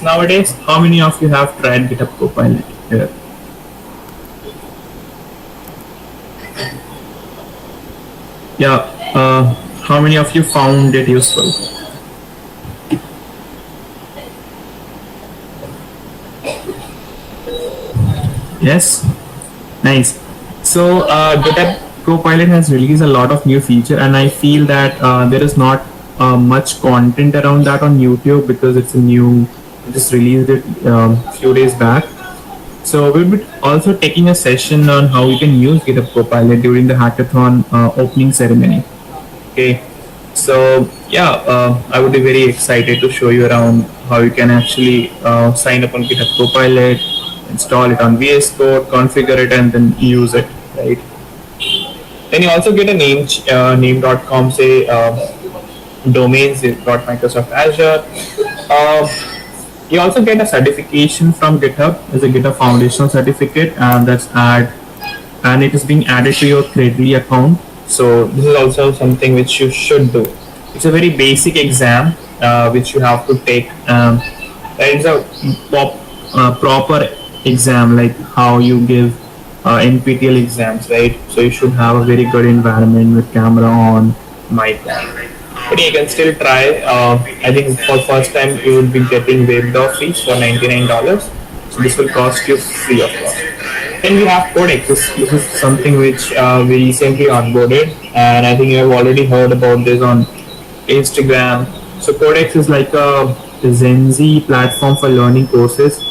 Nowadays, how many of you have tried GitHub Copilot here? Yeah, how many of you found it useful? Yes, nice. So GitHub Copilot has released a lot of new feature, and I feel that there is not much content around that on YouTube because it's a new. Just released it few days back. So we'll be also taking a session on how you can use GitHub Copilot during the hackathon opening ceremony. Okay. So yeah, I would be very excited to show you around how you can actually sign up on GitHub Copilot, install it on VS Code, configure it, and then use it. Right. Then you also get a name.com say domains. You've got Microsoft Azure. You also get a certification from GitHub as a GitHub Foundational certificate, and and it is being added to your Credly account. So this is also something which you should do. It's a very basic exam which you have to take. It's a proper exam, like how you give NPTEL exams, right? So you should have a very good environment with camera on, mic on. But you can still try. I think for first time you will be getting waived off fees for $99. So this will cost you free of cost. Then we have Codex. This is something which we recently onboarded, and I think you have already heard about this on Instagram. So Codex is like a Gen Z platform for learning courses,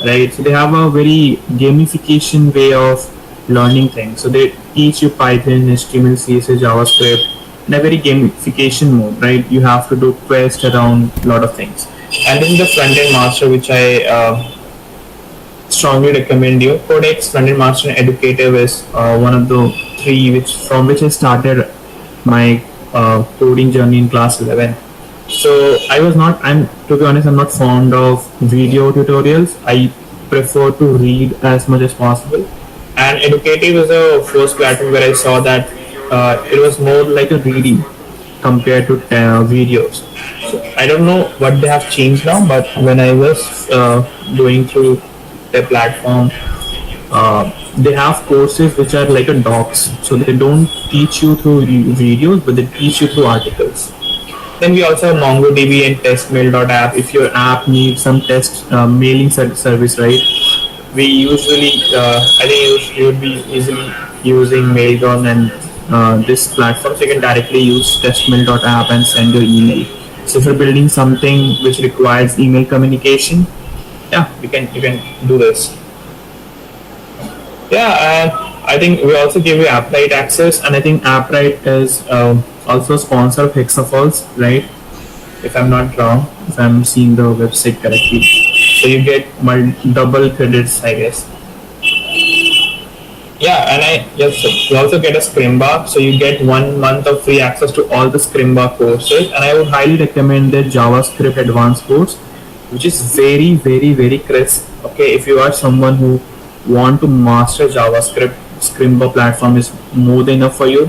right? So they have a very gamification way of learning things. So they teach you Python, HTML, CSS, JavaScript in a very gamification mode, right? You have to do quests around a lot of things. And this is the front-end master which I strongly recommend you. Codex, front-end master, and educative is one of the three from which I started my coding journey in class 11. So I'm to be honest, I'm not fond of video tutorials. I prefer to read as much as possible. And educative is the first platform where I saw that it was more like a reading compared to videos. So I don't know what they have changed now, but when I was going through their platform, they have courses which are like a docs. So they don't teach you through videos, but they teach you through articles. Then we also have MongoDB and testmail.app. If your app needs some test mailing service, right? We usually, I think you would be easily using Mailgun and this platform, so you can directly use testmail.app and send your email. So if you're building something which requires email communication, yeah, you can do this. Yeah, and I think we also give you AppWrite access, and I think AppWrite is also a sponsor of HexaFalls, right? If I'm not wrong, if I'm seeing the website correctly. So you get double credits, I guess. Yeah, and you also get a Scrimba, so you get 1 month of free access to all the Scrimba courses, and I would highly recommend the JavaScript advanced course, which is very, very, very crisp. Okay, if you are someone who want to master JavaScript, Scrimba platform is more than enough for you.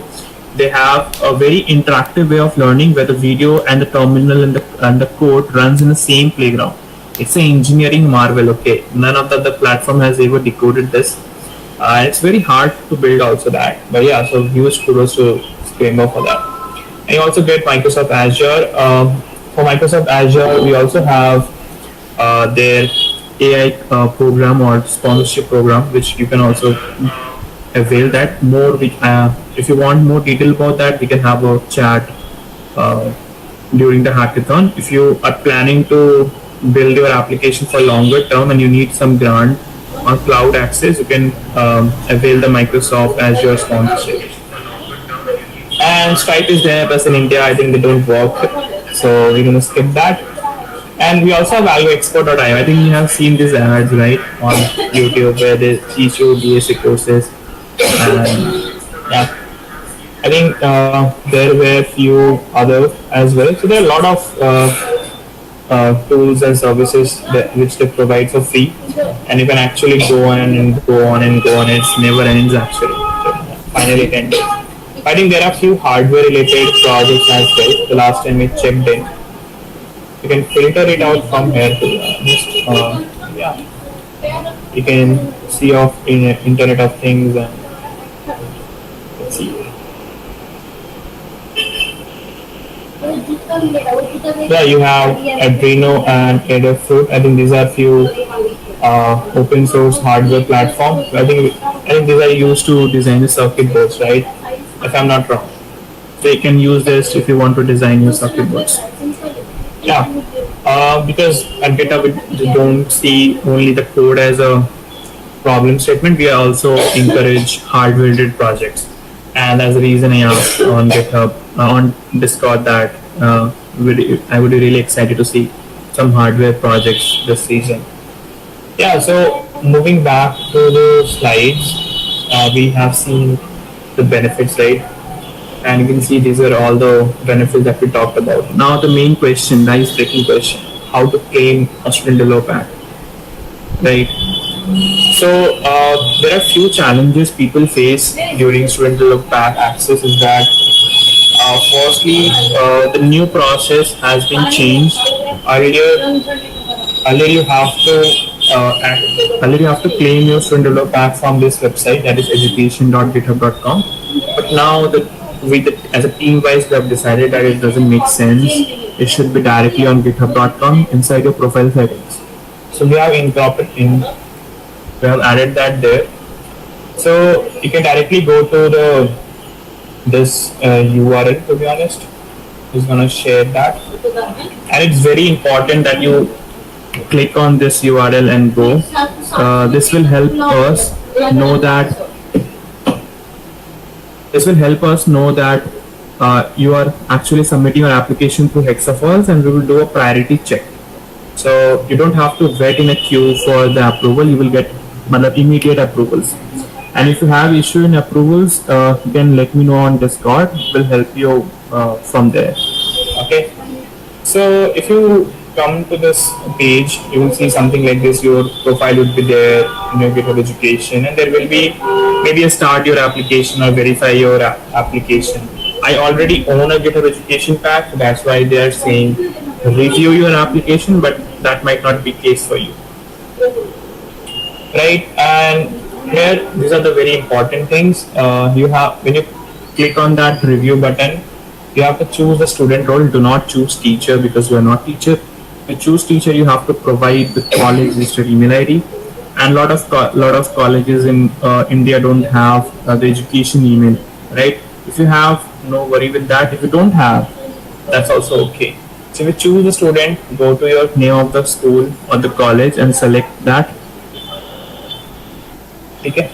They have a very interactive way of learning where the video and the terminal and the code runs in the same playground. It's an engineering marvel. Okay, none of the other platform has ever decoded this. It's very hard to build also that, but yeah, so huge kudos to Scrimba for that. And you also get Microsoft Azure. For Microsoft Azure, we also have their AI program or sponsorship program, which you can also avail that. If you want more detail about that, we can have a chat during the hackathon. If you are planning to build your application for longer term and you need some grant on cloud access, you can avail the Microsoft Azure sponsorship. And Stripe is there, but in India I think they don't work, so we're gonna skip that. And we also have valueexpert.io. I think you have seen these ads, right, on YouTube where they teach you basic courses. And yeah, I think there were a few others as well. So there are a lot of tools and services which they provide for free, and you can actually go on and go on and go on. It's never ends actually. So finally it ended. I think there are a few hardware related projects as well. The last time we checked in. You can filter it out from here to be honest. Yeah, you can see off in Internet of Things and let's see. Yeah, you have Arduino and Adafruit. I think these are few open source hardware platform. I think these are used to design the circuit boards, right? If I'm not wrong. So you can use this if you want to design your circuit boards. Yeah, because at GitHub we don't see only the code as a problem statement. We also encourage hardware-related projects, and as a reason I asked on GitHub on Discord that I would be really excited to see some hardware projects this season. Yeah, so moving back to the slides, we have seen the benefits, right? And you can see these are all the benefits that we talked about. Now the main question, nice breaking question, how to claim a student developer pack, right? So there are few challenges people face during student developer pack access is that firstly the new process has been changed. Earlier you have to earlier you have to claim your student developer pack from this website, that is education.github.com. But now as a team wise we have decided that it doesn't make sense. It should be directly on github.com inside your profile settings. So we have added that there. So you can directly go to this URL. To be honest, is gonna share that, and it's very important that you click on this URL and go. This will help us know that. This will help us know that you are actually submitting your application through HexaFalls, and we will do a priority check. So you don't have to wait in a queue for the approval. You will get immediate approvals. And if you have issue in approvals, you can let me know on Discord. We'll help you from there. Okay. So if you come to this page, you will see something like this. Your profile would be there in your GitHub Education, and there will be maybe a start your application or verify your application. I already own a GitHub Education pack, that's why they are saying review your application, but that might not be case for you, right? And here these are the very important things. You have, when you click on that review button, you have to choose the student role. Do not choose teacher because you are not teacher. To choose teacher, you have to provide the college registered email ID, and lot of colleges in India don't have the education email, right? If you have, no worry with that. If you don't have, that's also okay. So if you choose a student, go to your name of the school or the college and select that. Okay.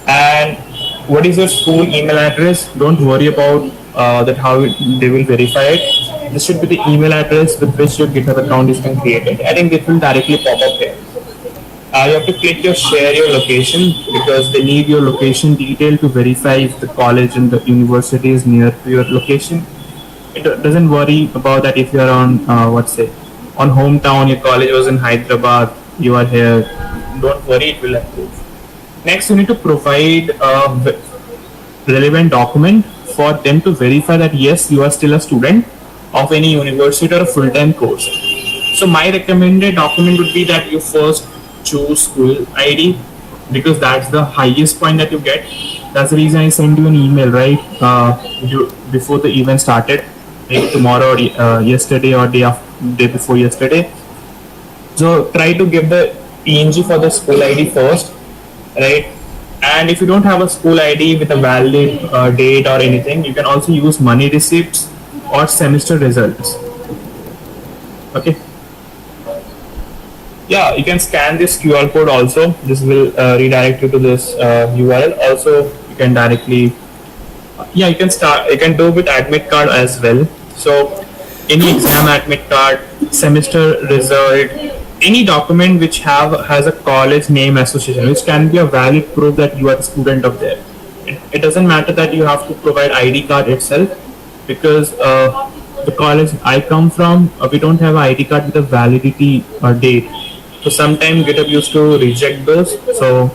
And what is your school email address? Don't worry about that how they will verify it. This should be the email address with which your GitHub account is being created. I think it will directly pop up here. You have to click share your location because they need your location detail to verify if the college and the university is near to your location. It doesn't worry about that if you are on on hometown, your college was in Hyderabad, you are here. Don't worry, it will approve. Next, you need to provide a relevant document for them to verify that yes, you are still a student of any university or a full-time course. So my recommended document would be that you first choose school ID because that's the highest point that you get. That's the reason I sent you an email, right? Before the event started, maybe tomorrow or yesterday or day before yesterday. So try to give the PNG for the school ID first, right? And if you don't have a school ID with a valid date or anything, you can also use money receipts or semester results. Okay. Yeah, you can scan this QR code also. This will redirect you to this URL. Also, you can directly, you can do with admit card as well. So, any exam admit card, semester result, any document which has a college name association, which can be a valid proof that you are a student of there. It doesn't matter that you have to provide ID card itself because the college I come from, we don't have an ID card with a validity date. So sometimes GitHub used to reject those. So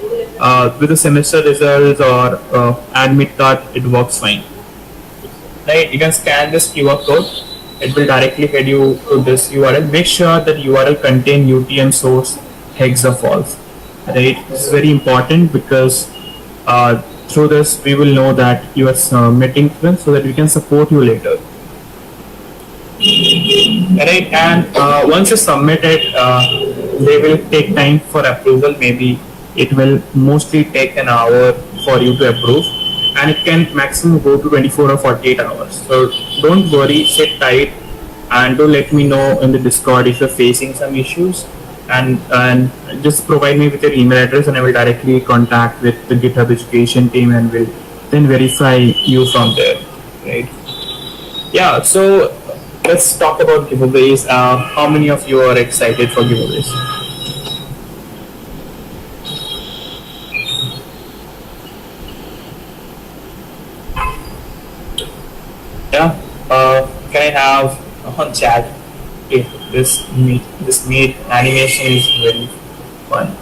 with the semester results or admit card, it works fine. Right? You can scan this QR code it will directly head you to this URL. Make sure that URL contain UTM source HexaFalls. Right, this is very important because through this we will know that you are submitting to them so that we can support you later. Right, and once you submit it, they will take time for approval. Maybe it will mostly take an hour for you to approve, and it can maximum go to 24 or 48 hours. So don't worry, sit tight, and do let me know in the Discord if you're facing some issues, and just provide me with your email address, and I will directly contact with the GitHub education team, and will then verify you from there. Right? Yeah. So let's talk about giveaways. How many of you are excited for giveaways? Yeah. Can I have on chat? Okay, this meat animation is very fun.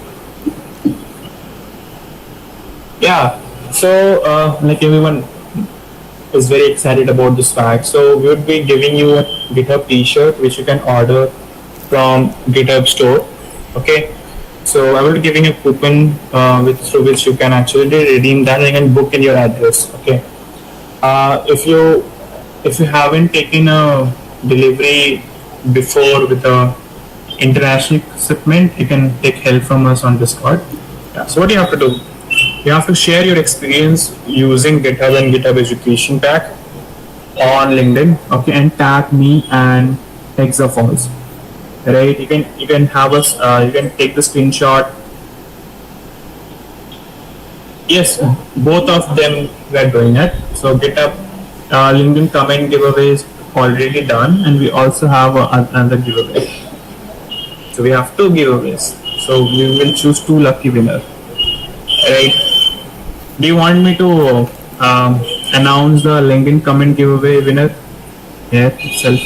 Yeah. So like everyone is very excited about this fact. So we would be giving you a GitHub T-shirt which you can order from GitHub store. Okay. So I will be giving a coupon through which you can actually redeem that and you can book in your address. Okay. If you haven't taken a delivery before with a international shipment, you can take help from us on Discord. Yeah. So what do you have to do? You have to share your experience using GitHub and GitHub Education Pack on LinkedIn, okay, and tag me and HexaFalls. Right? You can have us. You can take the screenshot. Yes, both of them we are doing it. So GitHub LinkedIn comment giveaway is already done, and we also have another giveaway. So we have two giveaways. So we will choose two lucky winners. Right? Do you want me to announce the LinkedIn comment giveaway winner here itself?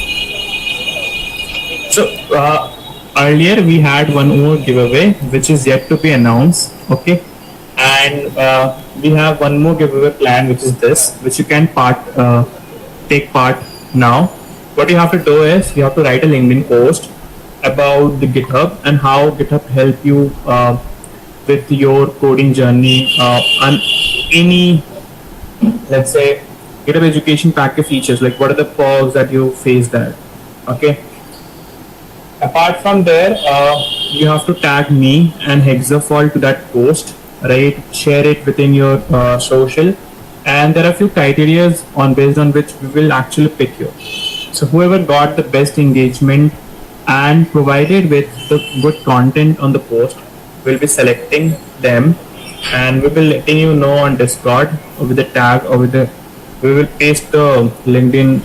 So earlier we had one more giveaway which is yet to be announced. Okay, and we have one more giveaway plan, which is this, which you can take part now. What you have to do is you have to write a LinkedIn post about the GitHub and how GitHub help you with your coding journey on any, let's say, GitHub education package features, like what are the bugs that you face there. Okay. Apart from there, you have to tag me and HexaFall to that post, right? Share it within your social, and there are a few criteria based on which we will actually pick you. So whoever got the best engagement and provided with the good content on the post, will be selecting them, and we will letting you know on Discord with the tag or we will paste the LinkedIn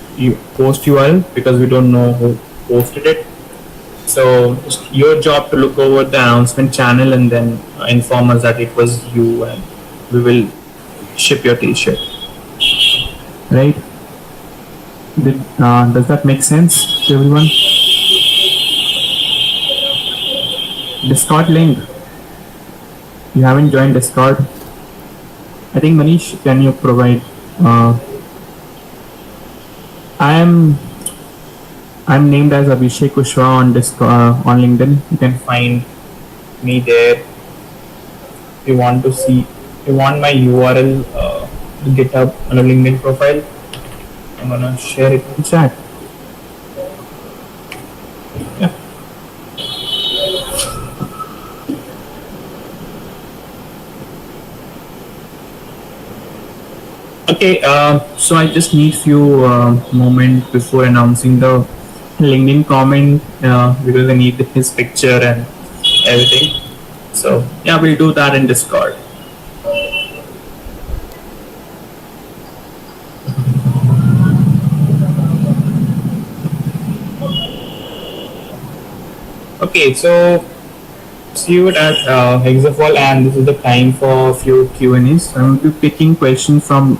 post URL because we don't know who posted it. So it's your job to look over the announcement channel and then inform us that it was you, and we will ship your T-shirt. Right? Does that make sense to everyone? Discord link. You haven't joined Discord. I think Manish, can you provide? I'm named as Abhishek Kushwaha on Discord on LinkedIn. You can find me there. If you want to see, if you want my URL, GitHub on a LinkedIn profile, I'm gonna share it in chat. Yeah. Okay, so I just need few moments before announcing the LinkedIn comment because I need his picture and everything. So yeah, we'll do that in Discord. Okay, so see you at HexaFall, and this is the time for a few Q&As. I will be picking questions from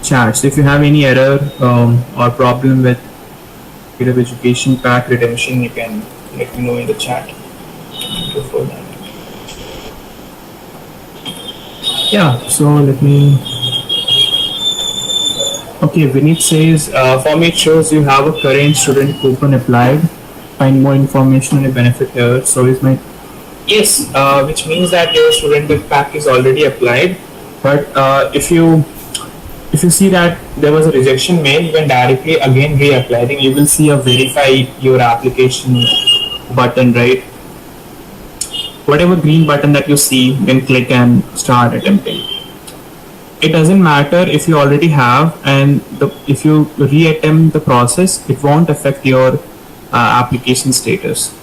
chat. So if you have any error or problem with GitHub Education Pack redemption, you can let me know in the chat before that. Yeah, so let me Okay, Vinit says, for me it shows you have a current student coupon applied. Find more information on the benefit here. So is my yes, which means that your student pack is already applied. But if you see that there was a rejection mail, you can directly again reapply. I think you will see a verify your application button, right? Whatever green button that you see, you can click and start attempting. It doesn't matter if you already have, and if you reattempt the process, it won't affect your application status.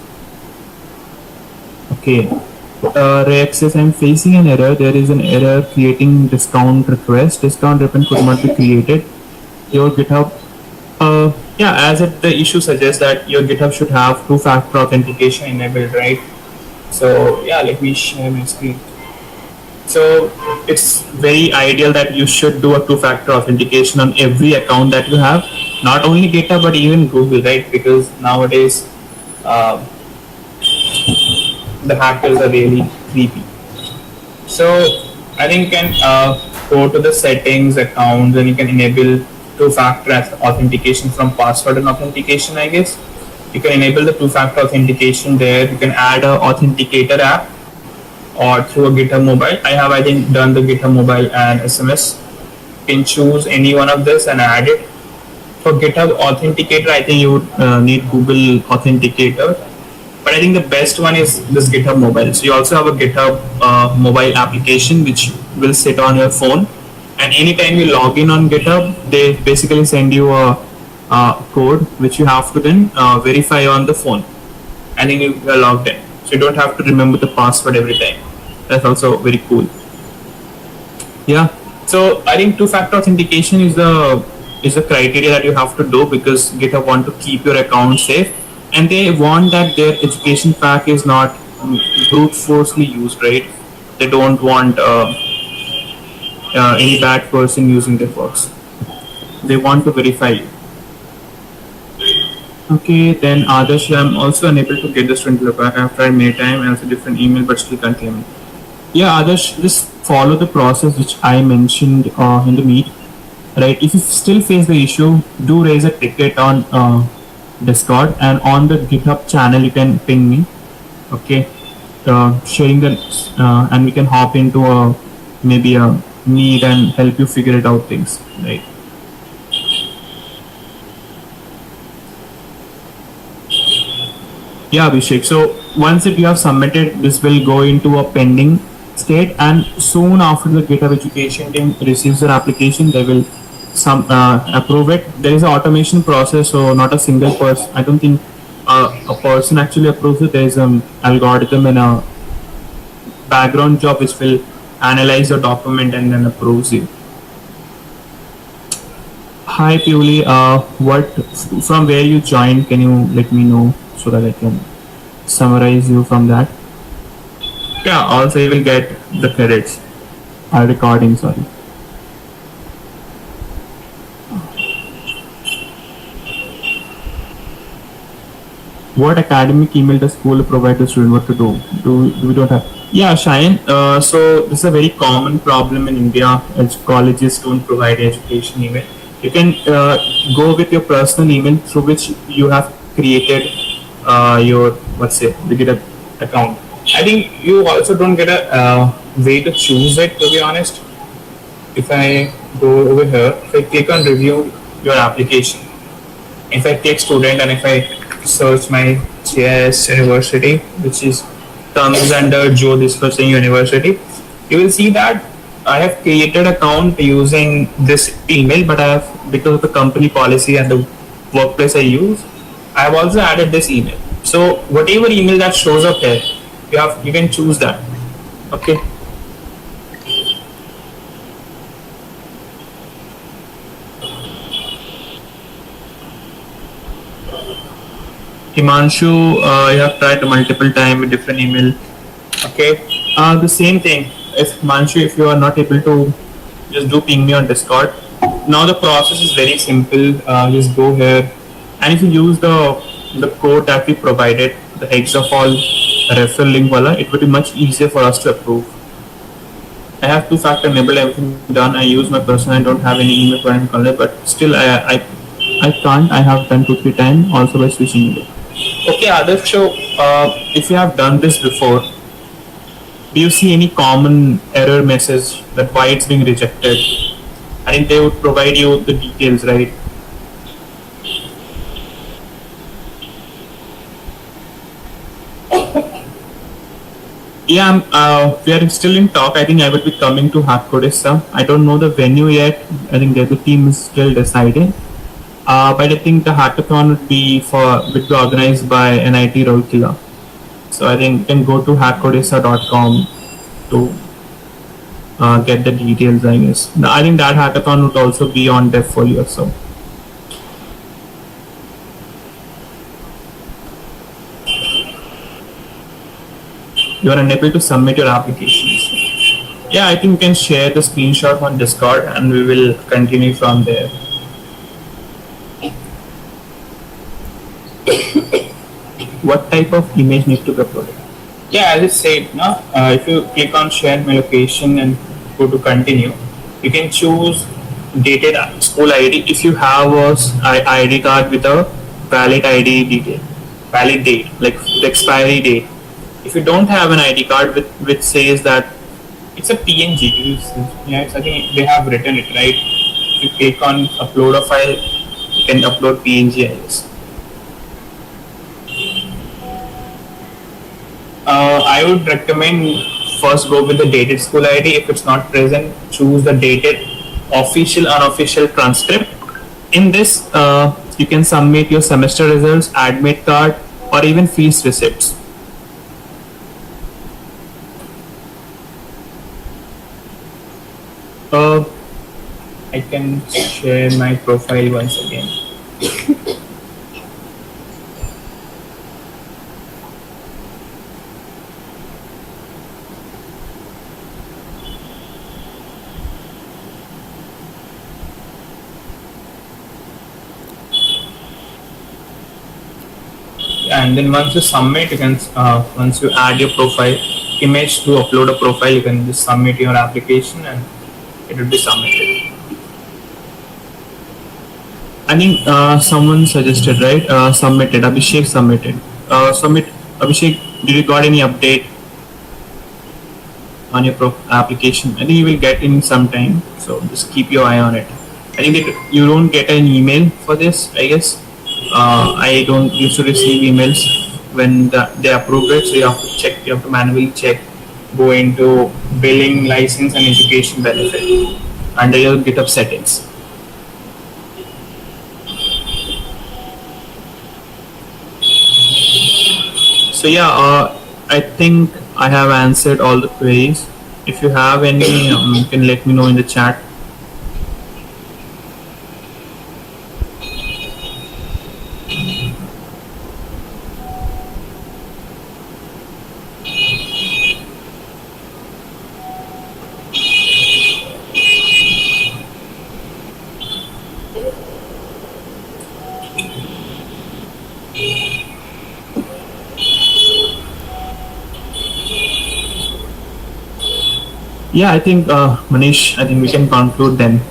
Okay. Rex says, I'm facing an error. There is an error creating discount request. Discount ribbon could not be created. Your GitHub, yeah, as the issue suggests that your GitHub should have two-factor authentication enabled, right? So yeah, let me share my screen. So it's very ideal that you should do a two-factor authentication on every account that you have, not only GitHub but even Google, right? Because nowadays the hackers are really creepy. So I think you can go to the settings accounts and you can enable two-factor authentication from password and authentication, I guess. You can enable the two-factor authentication there. You can add a authenticator app or through a GitHub mobile. I think done the GitHub mobile and SMS. You can choose any one of this and add it. For GitHub authenticator, I think you would need Google Authenticator. But I think the best one is this GitHub mobile. So you also have a GitHub mobile application which will sit on your phone. And anytime you log in on GitHub, they basically send you a code which you have to then verify on the phone. And then you are logged in. So you don't have to remember the password every time. That's also very cool. Yeah. So I think two-factor authentication is the criteria that you have to do because GitHub want to keep your account safe. And they want that their education pack is not brute forcefully used, right? They don't want any bad person using their works. They want to verify you. Okay, then Adarsh, I'm also unable to get the student look back. I've tried many times and it's a different email, but still can't claim it. Yeah, Adarsh, just follow the process which I mentioned in the meet. Right? If you still face the issue, do raise a ticket on Discord, and on the GitHub channel you can ping me. Okay, sharing the and we can hop into maybe a meet and help you figure it out things, right? Yeah, Abhishek. So once you have submitted, this will go into a pending state, and soon after the GitHub education team receives their application, they will approve it. There is an automation process, so not a single person. I don't think a person actually approves it. There is an algorithm and a background job which will analyze the document and then approves it. Hi Puli, from where you joined? Can you let me know so that I can summarize you from that? Yeah. Also, you will get the credits. Recording. Sorry. What academic email does school provide the student what to do? Do we don't have? Yeah, Shine. So this is a very common problem in India as colleges don't provide education email. You can go with your personal email through which you have created your the GitHub account. I think you also don't get a way to choose it, to be honest. If I go over here, if I click on review your application, if I click student and if I search my JS University, which comes under Joe Discussing University, you will see that I have created account using this email, but I have, because of the company policy and the workplace I use, I have also added this email. So whatever email that shows up here, you can choose that. Okay. Himanshu, you have tried multiple times with different email. Okay. The same thing. If Himanshu, if you are not able to, just do ping me on Discord. Now the process is very simple. Just go here, and if you use the code that we provided, the HexaFalls referral link, it would be much easier for us to approve. I have two-factor enabled, everything done. I use my personal. I don't have any email for any color, but still I can't. I have done 2-3 times also by switching it. Okay, Adarsh. So if you have done this before, do you see any common error message that why it's being rejected? I think they would provide you the details, right? Yeah, we are still in talk. I think I will be coming to HyrecruitAI. I don't know the venue yet. I think the team is still deciding. But I think the hackathon would be organized by NIT Rourkela. So I think you can go to HyrecruitAI.com to get the details. I guess. I think that hackathon would also be on DevRel. So. You are unable to submit your applications. Yeah, I think you can share the screenshot on Discord and we will continue from there. What type of image need to be uploaded? Yeah, as I said, no? If you click on share my location and go to continue, you can choose dated school ID if you have a ID card with a valid ID detail, valid date, like the expiry date. If you don't have an ID card which says that it's a PNG, yes, I think they have written it right. If you click on upload a file, you can upload PNG, I guess. I would recommend first go with the dated school ID. If it's not present, choose the dated official, unofficial transcript. In this, you can submit your semester results, admit card, or even fees receipts. I can share my profile once again. And then once you submit, you can once you add your profile image to upload a profile, you can just submit your application and it will be submitted. I think someone suggested, right? Submitted. Abhishek submitted. Abhishek, did you got any update on your application? I think you will get in some time, so just keep your eye on it. I think that you don't get an email for this, I guess. I don't used to receive emails when they approve it, so you have to check. You have to manually check. Go into billing, license, and education benefit under your GitHub settings. So yeah, I think I have answered all the queries. If you have any, you can let me know in the chat. Yeah, I think Manish, I think we can conclude then.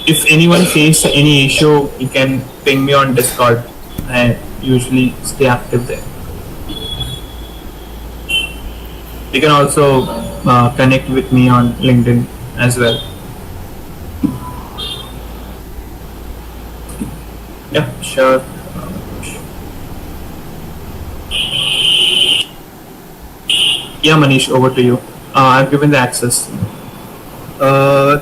If anyone faces any issue, you can ping me on Discord. I usually stay active there. You can also connect with me on LinkedIn as well. Yeah, sure. Yeah, Manish, over to you. I've given the access.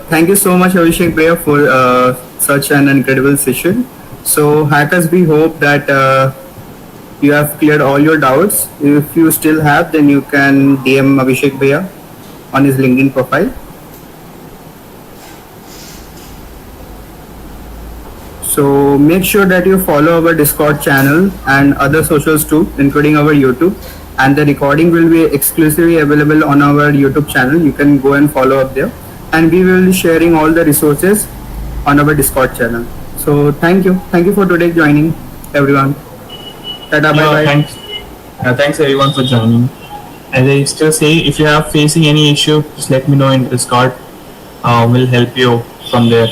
Thank you so much, Abhishek Bhaiya, for such an incredible session. So, hackers, we hope that you have cleared all your doubts. If you still have, then you can DM Abhishek Bhaiya on his LinkedIn profile. So make sure that you follow our Discord channel and other socials too, including our YouTube. And the recording will be exclusively available on our YouTube channel. You can go and follow up there. And we will be sharing all the resources on our Discord channel. So thank you. Thank you for today joining, everyone. Tata, bye bye. Thanks. Thanks everyone for joining. as I still say, if you are facing any issue, just let me know in Discord. We'll help you from there.